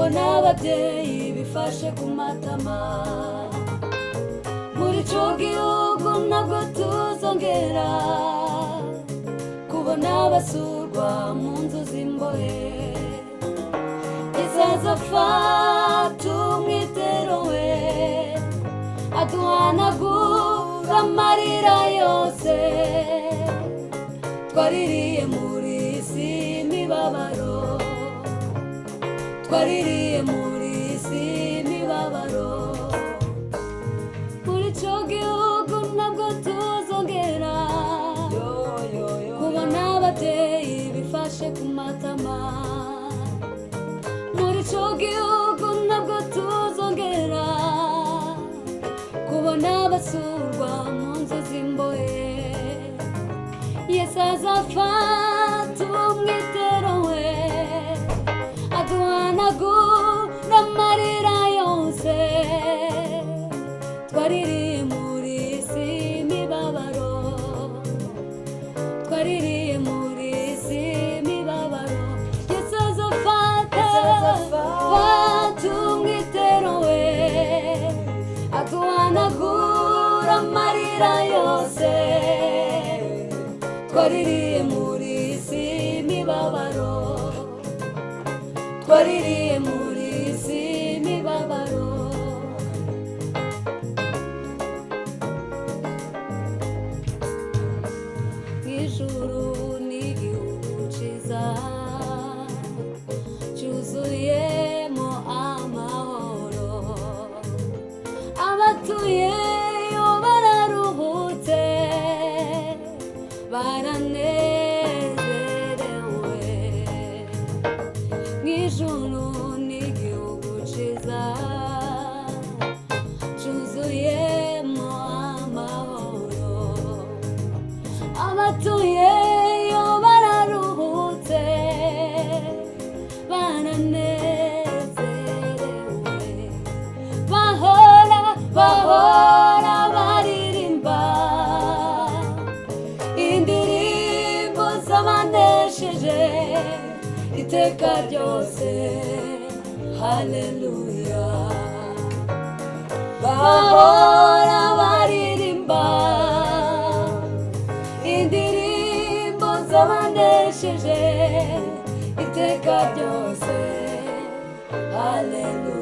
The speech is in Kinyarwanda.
kubona ababyeyi bifashe ku matama. Muri ico gihugu ntabwo tuzongera kubona abasurwa mu nzu z'imbohe. Azafata umwitero we aduhanagura amarira yose twaririye muri isi imibabaro, twaririye muri isi imibabaro. Muri ico gihugu ntabwo tuzongera kubona ababyeyi bifashe ku matama. Muri ico gihugu ntabwo tuzongera kubona abasurwa mu nzu z'imbohe. Yesu azafata umwitero we aduhanagura amarira yose twaririye muri isi imibabaro, twaririye muri isi imibabaro. Yesu azafata umwitero we aduhanagura amarira yose twaririye muri isi imibabaro, twaririye muri isi imibabaro. Ijuru ni igihugu ciza cyuzuyemo amahoro, abatuyeyo bararuhutse baranezerewe. Ijuru ni igihugu ciza cyuzuyemo amahoro, abatuyeyo bararuhutse baranezerewe. Bahora baririmba indirimbo z'abanesheje iteka ryose. Haleluya. Bahora baririmba indirimbo z'abanesheje iteka ryose. Haleluya.